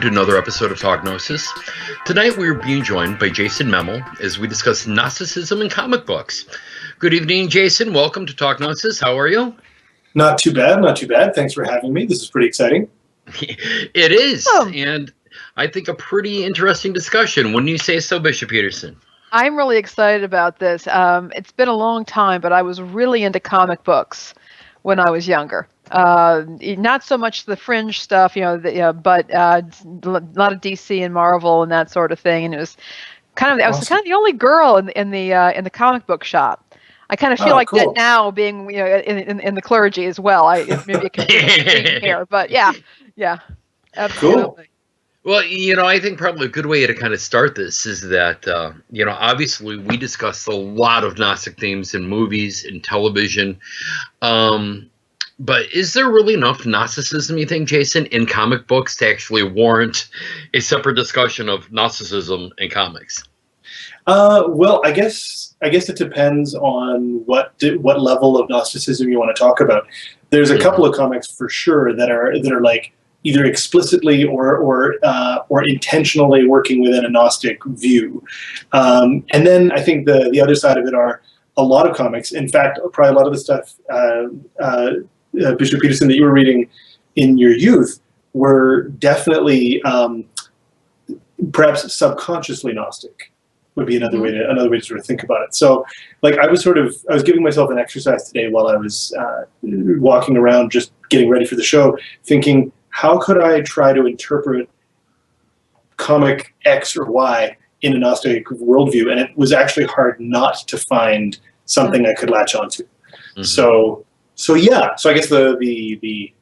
to another episode of Talk Gnosis. Tonight we're being joined by Jason Mehmel as we discuss Gnosticism and comic books. Good evening, Jason. Welcome to Talk Gnosis. How are you? Not too bad, not too bad. Thanks for having me. This is pretty exciting. It is, and I think a pretty interesting discussion. Wouldn't you say so, Bishop Peterson? I'm really excited about this. It's been a long time, but I was really into comic books when I was younger. Not so much the fringe stuff, but a lot of DC and Marvel and that sort of thing. And it was I was kind of the only girl in the comic book shop. I kind of feel like cool. that now, being in the clergy as well. Maybe a confusion here, but yeah, absolutely. Cool. Well, I think probably a good way to kind of start this is that, obviously we discussed a lot of Gnostic themes in movies and television. But is there really enough Gnosticism, you think, Jason, in comic books to actually warrant a separate discussion of Gnosticism in comics? Well, I guess it depends on what level of Gnosticism you want to talk about. There's a couple of comics for sure that are like either explicitly or intentionally working within a Gnostic view. And then I think the other side of it are a lot of comics. In fact, probably a lot of the stuff Bishop Peterson that you were reading in your youth were definitely perhaps subconsciously Gnostic would be another way to sort of think about it. So, like, I was giving myself an exercise today while I was walking around, just getting ready for the show, thinking, how could I try to interpret comic X or Y in a Gnostic worldview? And it was actually hard not to find something I could latch onto. Mm-hmm. So yeah. So I guess the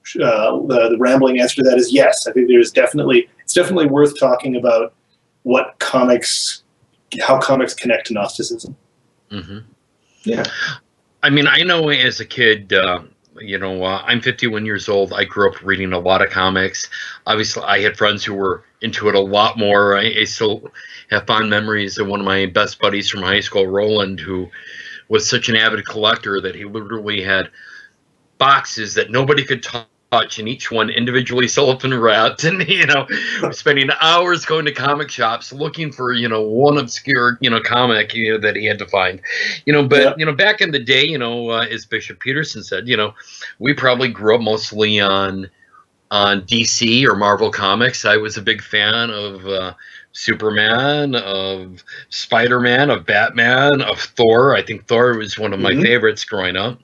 rambling answer to that is yes. I think it's definitely worth talking about how comics connect to Gnosticism. Mm-hmm. Yeah. I mean, I know as a kid, I'm 51 years old. I grew up reading a lot of comics. Obviously, I had friends who were into it a lot more. I still have fond memories of one of my best buddies from high school, Roland, who was such an avid collector that he literally had boxes that nobody could touch, and each one individually cellophane wrapped, and spending hours going to comic shops looking for one obscure comic that he had to find, back in the day, as Bishop Peterson said, we probably grew up mostly on DC or Marvel comics. I was a big fan of Superman, of Spider-Man, of Batman, of Thor. I think Thor was one of my favorites growing up.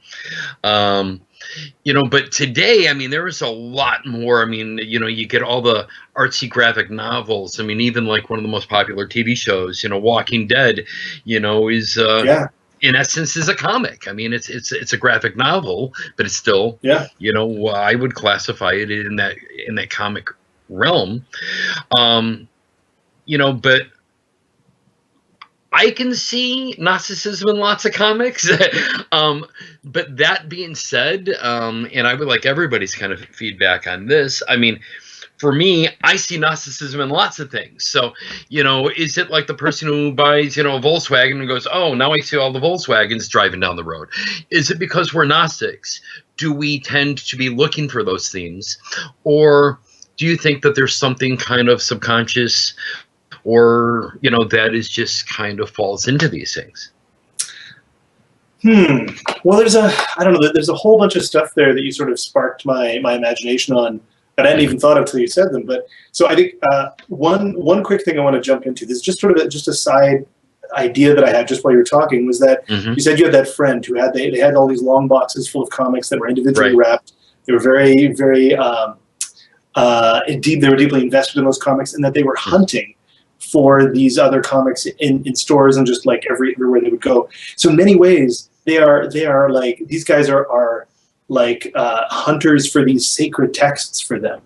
But today, I mean, there is a lot more. I mean, you get all the artsy graphic novels. I mean, even like one of the most popular TV shows, Walking Dead, is in essence is a comic. I mean, it's a graphic novel, but it's still, I would classify it in that comic realm. But I can see Gnosticism in lots of comics. But that being said, and I would like everybody's kind of feedback on this. I mean, for me, I see Gnosticism in lots of things. So, is it like the person who buys, a Volkswagen and goes, oh, now I see all the Volkswagens driving down the road? Is it because we're Gnostics? Do we tend to be looking for those themes? Or do you think that there's something kind of subconscious or, that is just kind of falls into these things? Well, there's a whole bunch of stuff there that you sort of sparked my imagination on that I hadn't even thought of till you said them. But so I think one quick thing I want to jump into, this is just sort of just a side idea that I had just while you were talking, was that you said you had that friend who they had all these long boxes full of comics that were individually wrapped. They were very, very they were deeply invested in those comics, and that they were hunting for these other comics in stores and just like everywhere they would go. So in many ways, they are like, these guys are like hunters for these sacred texts for them.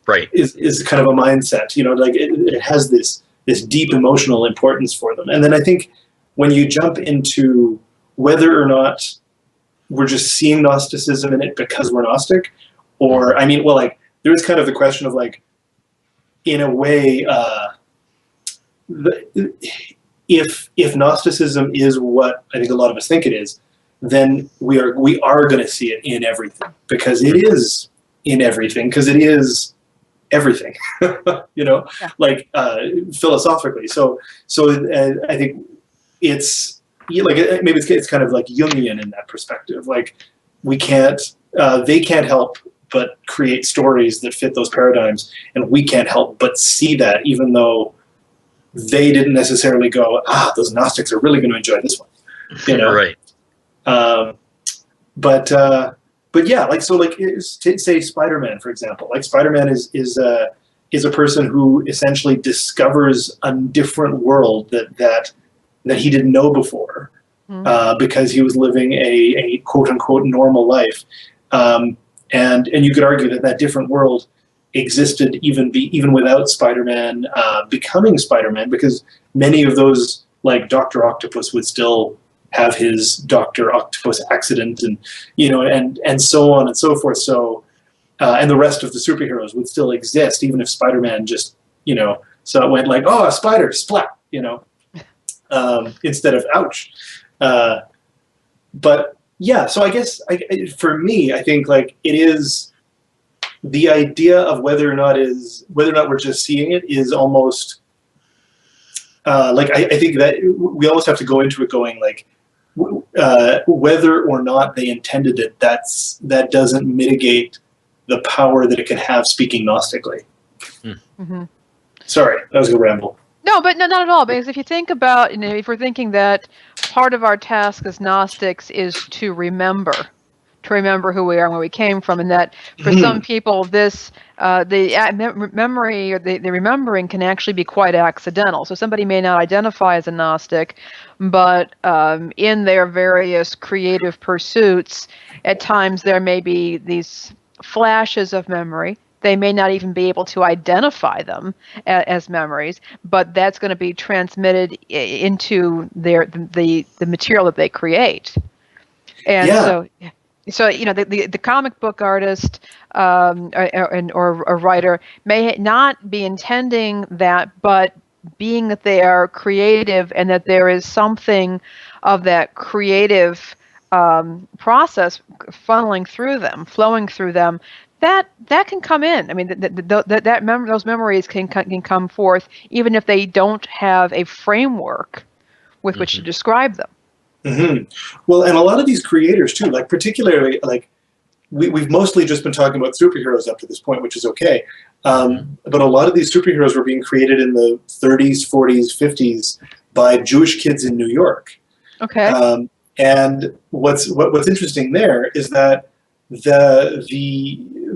Right. Is kind of a mindset, like it has this deep emotional importance for them. And then I think when you jump into whether or not we're just seeing Gnosticism in it because we're Gnostic, or, I mean, well, like, there is kind of the question of, like, in a way, if Gnosticism is what I think a lot of us think it is, then we are going to see it in everything, because it is in everything, because it is everything, you know, Yeah. like philosophically. So I think it's like maybe it's kind of like Jungian in that perspective. Like we can't, they can't help but create stories that fit those paradigms, and we can't help but see that, even though they didn't necessarily go, those Gnostics are really going to enjoy this one, you know. Right. But yeah, like so, like say Spider-Man, for example. Like Spider-Man is a person who essentially discovers a different world that he didn't know before, because he was living a quote unquote normal life, and you could argue that different world existed even without Spider-Man becoming Spider-Man, because many of those, like Dr. Octopus, would still have his Dr. Octopus accident, and you know, and so on and so forth. So and the rest of the superheroes would still exist even if Spider-Man just, you know, so it went like, a spider, splat, you know, instead of ouch. But yeah, so I guess for me, I think like it is the idea of whether or not we're just seeing it is almost like I think that we almost have to go into it going like, whether or not they intended it, that doesn't mitigate the power that it could have speaking Gnostically. Mm-hmm. Sorry, that was a ramble. No, but no, not at all. Because if you think about, you know, if we're thinking that part of our task as Gnostics is to remember who we are and where we came from, and that for some people, this the memory or the remembering can actually be quite accidental. So somebody may not identify as a Gnostic, but in their various creative pursuits, at times there may be these flashes of memory. They may not even be able to identify them as memories, but that's going to be transmitted into the material that they create. And so you know, the comic book artist or a writer may not be intending that, but being that they are creative and that there is something of that creative process funneling through them, flowing through them, that can come in. I mean, those memories can come forth even if they don't have a framework with which to describe them. Well, and a lot of these creators too, like particularly like we've mostly just been talking about superheroes up to this point, which is okay. But a lot of these superheroes were being created in the 30s, 40s, 50s by Jewish kids in New York. Okay. And what's interesting there is that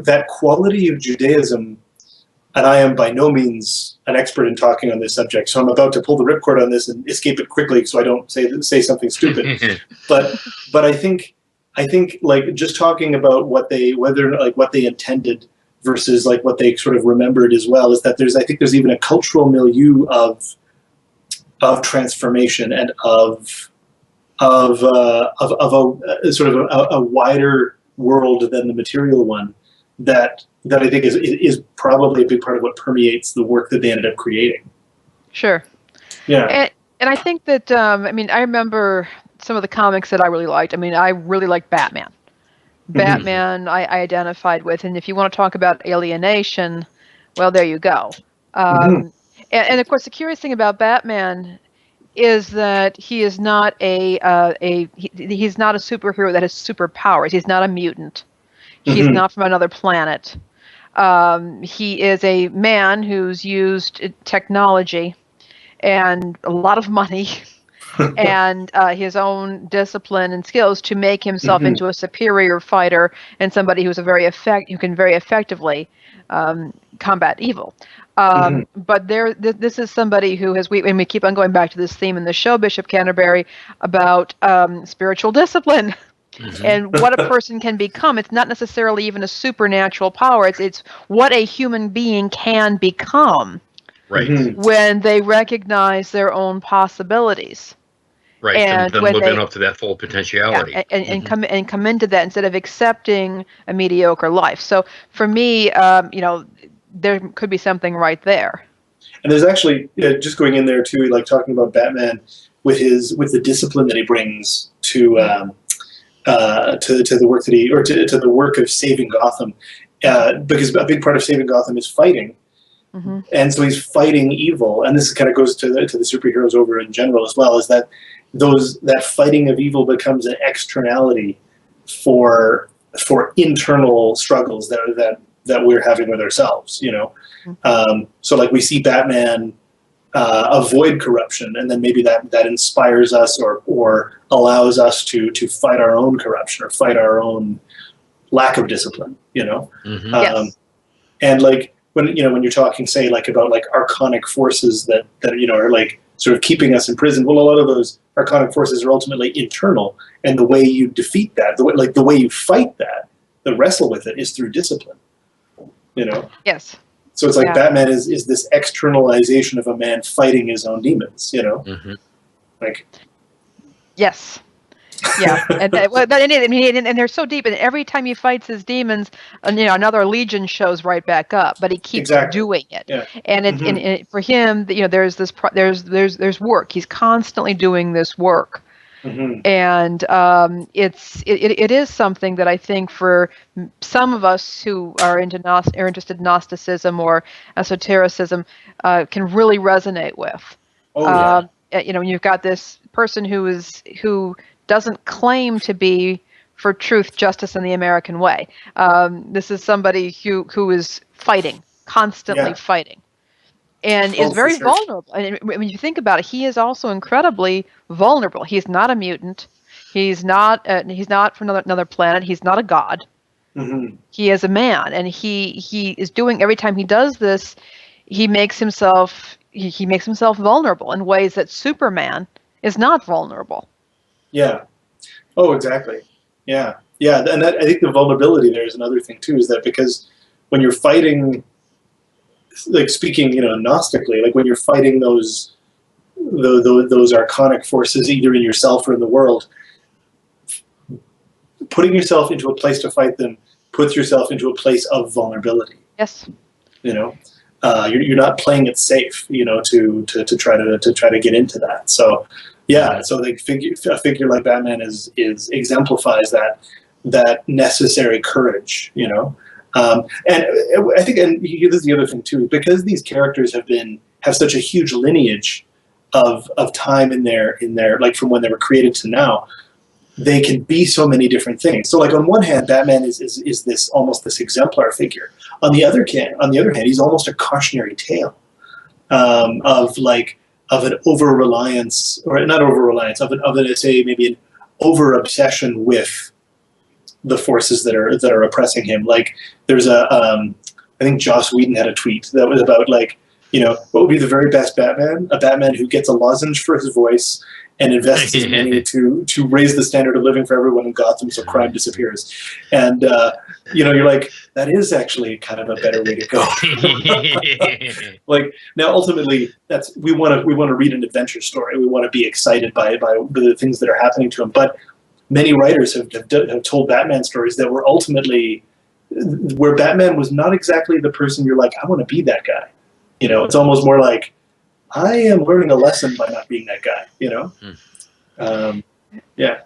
that quality of Judaism, and I am by no means an expert in talking on this subject, so I'm about to pull the ripcord on this and escape it quickly so I don't say something stupid. but I think like just talking about what they intended versus like what they sort of remembered as well, is that I think there's even a cultural milieu of transformation and of a sort of a wider world than the material one that I think is probably a big part of what permeates the work that they ended up creating. Sure. Yeah. And I think that I mean, I remember some of the comics that I really liked. I mean, I really liked Batman. Batman I identified with, and if you want to talk about alienation, well, there you go. And of course, the curious thing about Batman is that he is not he's not a superhero that has superpowers. He's not a mutant. He's not from another planet. He is a man who's used technology and a lot of money and his own discipline and skills to make himself into a superior fighter and somebody who's who can very effectively combat evil. But this is somebody who and we keep on going back to this theme in the show, Bishop Canterbury, about spiritual discipline. And what a person can become. It's not necessarily even a supernatural power. It's what a human being can become when they recognize their own possibilities. Right, and then living up to that full potentiality. Yeah, and come into that instead of accepting a mediocre life. So for me, you know, there could be something right there. And there's actually just going in there too, like talking about Batman with the discipline that he brings to the work that to the work of saving Gotham. because a big part of saving Gotham is fighting. Mm-hmm. And so he's fighting evil, and this kind of goes to the superheroes over in general as well. Is that that fighting of evil becomes an externality for internal struggles that we're having with ourselves, you know. Mm-hmm. So like we see Batman avoid corruption, and then maybe that inspires us or allows us to fight our own corruption or fight our own lack of discipline, you know. Mm-hmm. Yes. And like when you're talking, say, like about like archonic forces that you know are like sort of keeping us in prison. Well, a lot of those archonic forces are ultimately internal, and the way you defeat that, the way you fight that, the wrestle with it, is through discipline. You know. Yes. So it's like Yeah. Batman is this externalization of a man fighting his own demons. You know. Mm-hmm. Like. Yes. Yeah, and they're so deep, and every time he fights his demons, another legion shows right back up. But he keeps doing it, yeah. And it, Mm-hmm. and for him, there's this there's work. He's constantly doing this work, Mm-hmm. and it is something that I think for some of us who are interested in Gnosticism or esotericism can really resonate with. Oh yeah. When you've got this person who doesn't claim to be for truth, justice, and the American way. This is somebody who is fighting, constantly fighting, and is very vulnerable. And when you think about it, he is also incredibly vulnerable. He's not a mutant. He's not from another planet. He's not a god. Mm-hmm. He is a man, and he is doing, every time he does this, he makes himself vulnerable in ways that Superman is not vulnerable. Yeah. Oh, exactly. Yeah. Yeah. And I think the vulnerability there is another thing too, is that because when you're fighting, like speaking, Gnostically, like when you're fighting those archonic forces, either in yourself or in the world, putting yourself into a place to fight them puts yourself into a place of vulnerability. Yes. You're not playing it safe, to try to get into that. So, yeah. So a figure like Batman is exemplifies that necessary courage, And I think, and this is the other thing too, because these characters have such a huge lineage of time in their like from when they were created to now. They can be so many different things. So, like on one hand, Batman is this almost this exemplar figure. On the other hand, he's almost a cautionary tale of an over reliance, or not over reliance, of an say maybe an over obsession with the forces that are oppressing him. Like there's I think Joss Whedon had a tweet that was about what would be the very best Batman? A Batman who gets a lozenge for his voice and invests his money to raise the standard of living for everyone in Gotham so crime disappears. And, you're like, that is actually kind of a better way to go. Like, now, ultimately, we want to read an adventure story. We want to be excited by the things that are happening to him. But many writers have told Batman stories that were ultimately, where Batman was not exactly the person you're like, I want to be that guy. It's almost more like, I am learning a lesson by not being that guy, Yeah.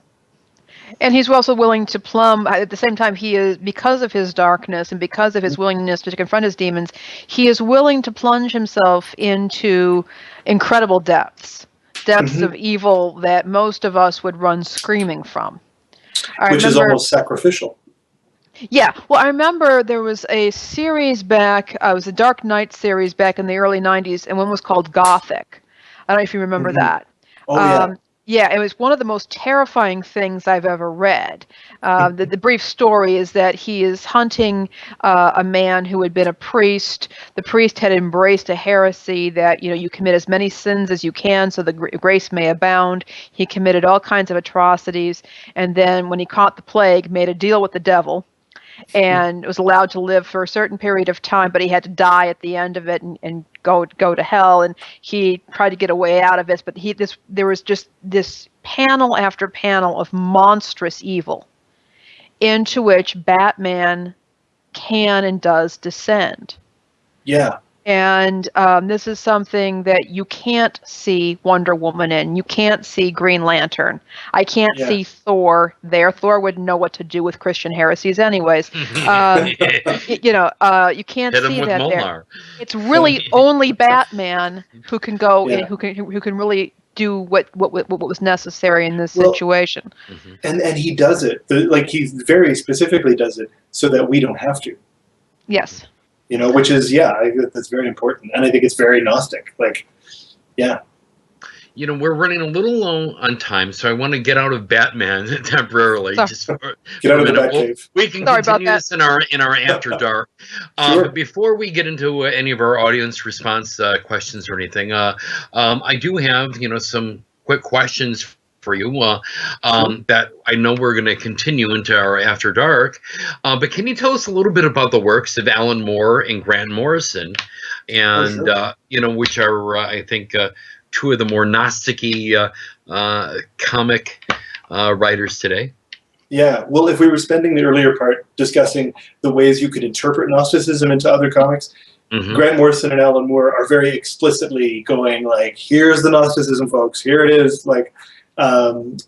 And he's also willing to plumb, at the same time, he is, because of his darkness and because of his willingness to confront his demons, he is willing to plunge himself into incredible depths of evil that most of us would run screaming from. Which is almost sacrificial. Yeah, well, I remember there was a series back, it was a Dark Knight series back in the early 90s, and one was called Gothic. I don't know if you remember that. Oh, yeah. Yeah, it was one of the most terrifying things I've ever read. The brief story is that he is hunting a man who had been a priest. The priest had embraced a heresy that, you commit as many sins as you can so the grace may abound. He committed all kinds of atrocities, and then when he caught the plague, made a deal with the devil, and was allowed to live for a certain period of time, but he had to die at the end of it and go to hell. And he tried to get a way out of it, but there was just this panel after panel of monstrous evil into which Batman can and does descend. Yeah. And this is something that you can't see Wonder Woman in. You can't see Green Lantern. I can't see Thor there. Thor wouldn't know what to do with Christian heresies anyways. You can't Hit him see with that Molnar. there. It's really only Batman who can go in, who can really do what was necessary in this situation. And he does it. Like, he very specifically does it so that we don't have to. Yes. Which is, I think that's very important. And I think it's very Gnostic. Like, yeah. We're running a little low on time, so I want to get out of Batman temporarily. Get out of the Batcave. We can continue this in our After Dark. Sure. But before we get into any of our audience response questions or anything, I do have some quick questions for you that I know we're going to continue into our After Dark. But can you tell us a little bit about the works of Alan Moore and Grant Morrison, and which are I think two of the more Gnostic-y comic writers today? Yeah, well, if we were spending the earlier part discussing the ways you could interpret Gnosticism into other comics, Grant Morrison and Alan Moore are very explicitly going like, here's the Gnosticism, folks, here it is. Like, Grant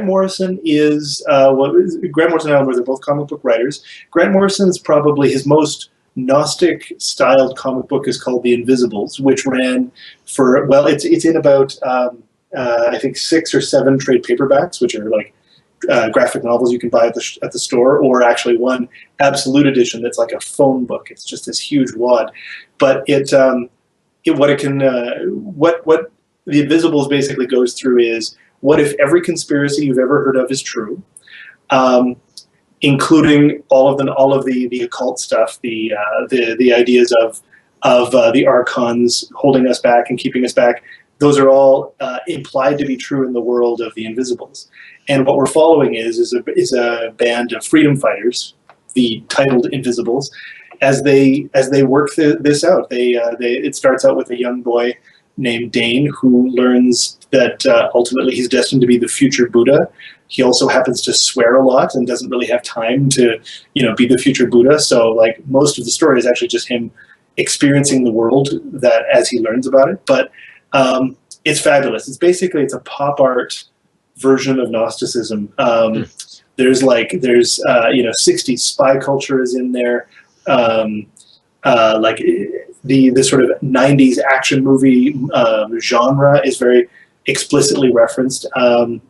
Morrison is, Grant Morrison and Alan Moore, they're both comic book writers. Grant Morrison's probably his most Gnostic-styled comic book is called The Invisibles, which ran for, it's in about, I think 6 or 7 trade paperbacks, which are like graphic novels you can buy at the store, or actually one absolute edition that's like a phone book. It's just this huge wad. But what The Invisibles basically goes through is, what if every conspiracy you've ever heard of is true? Including all of the occult stuff, the ideas of the archons holding us back and keeping us back. Those are all implied to be true in the world of the Invisibles. And what we're following is a band of freedom fighters, the titled Invisibles, as they work this out. It starts out with a young boy named Dane who learns that ultimately he's destined to be the future Buddha. He also happens to swear a lot and doesn't really have time to, be the future Buddha. So, like, most of the story is actually just him experiencing the world that as he learns about it. But it's fabulous. It's a pop art version of Gnosticism. There's 60s spy culture is in there. The sort of 90s action movie genre is very explicitly referenced. I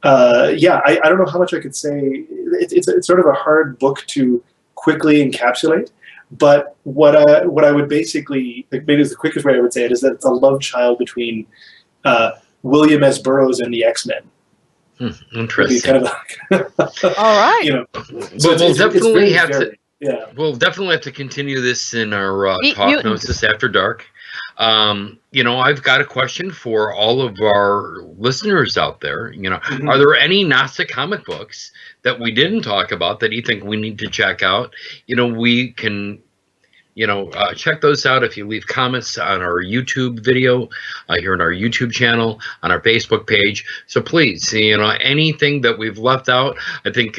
don't know how much I could say. It's sort of a hard book to quickly encapsulate. But what I would basically, maybe the quickest way I would say it is that it's a love child between William S. Burroughs and the X-Men. Interesting. Kind of all right. So we'll definitely have to. Yeah. We'll definitely have to continue this in our Talk Gnosis After Dark. I've got a question for all of our listeners out there. Are there any Gnostic comic books that we didn't talk about that you think we need to check out? We can, check those out if you leave comments on our YouTube video, here on our YouTube channel, on our Facebook page. So please, anything that we've left out, I think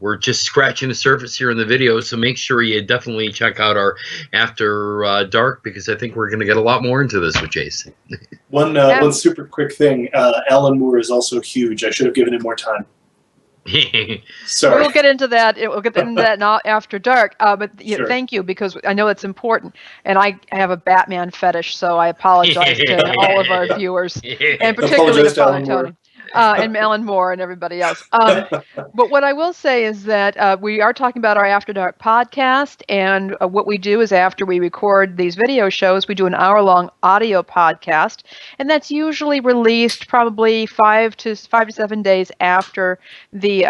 we're just scratching the surface here in the video. So make sure you definitely check out our After Dark, because I think we're going to get a lot more into this with Jason. One super quick thing. Alan Moore is also huge. I should have given him more time. Sorry. We'll get into that. We'll get into that now After Dark. But Sure. Thank you, because I know it's important, and I have a Batman fetish, so I apologize to all of our viewers, and particularly to Father Tony. And Alan Moore and everybody else. But what I will say is that we are talking about our After Dark podcast, and what we do is after we record these video shows, we do an hour-long audio podcast, and that's usually released probably 5 to 7 days after the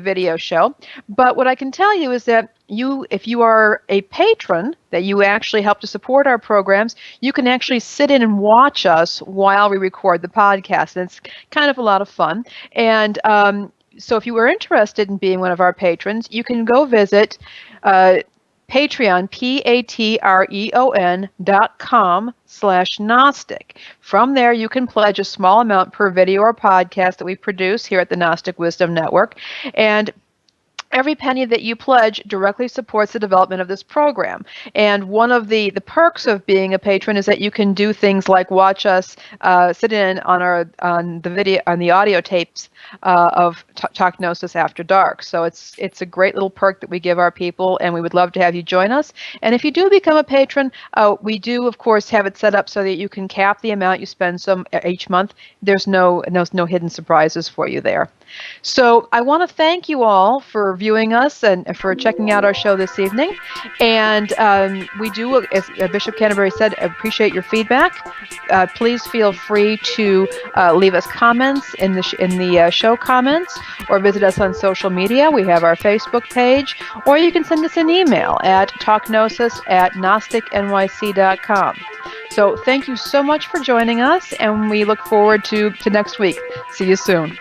video show. But what I can tell you is that if you are a patron, that you actually help to support our programs, you can actually sit in and watch us while we record the podcast. And it's kind of a lot of fun. And so if you were interested in being one of our patrons, you can go visit Patreon, patreon.com/Gnostic. From there, you can pledge a small amount per video or podcast that we produce here at the Gnostic Wisdom Network. And every penny that you pledge directly supports the development of this program. And one of the perks of being a patron is that you can do things like watch us sit in on the audio tapes of Talk Gnosis After Dark. So it's a great little perk that we give our people, and we would love to have you join us. And if you do become a patron, we do of course have it set up so that you can cap the amount you spend each month. There's no hidden surprises for you there. So I want to thank you all for viewing us and for checking out our show this evening. And we do, as Bishop Canterbury said, appreciate your feedback. Please feel free to leave us comments in the show comments, or visit us on social media. We have our Facebook page, or you can send us an email at talkgnosis@gnosticnyc.com. So thank you so much for joining us, and we look forward to next week. See you soon.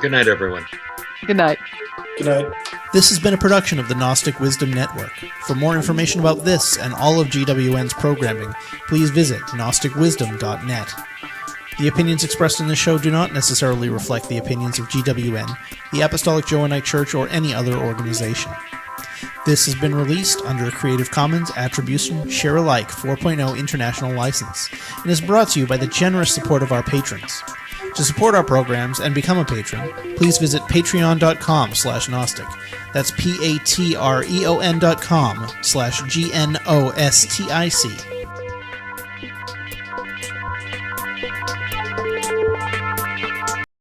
Good night, everyone. Good night. Good night. This has been a production of the Gnostic Wisdom Network. For more information about this and all of GWN's programming, please visit gnosticwisdom.net. The opinions expressed in this show do not necessarily reflect the opinions of GWN, the Apostolic Johannite Church, or any other organization. This has been released under a Creative Commons Attribution Share Alike 4.0 International License and is brought to you by the generous support of our patrons. To support our programs and become a patron, please visit patreon.com/Gnostic. That's patreon.com/GNOSTIC.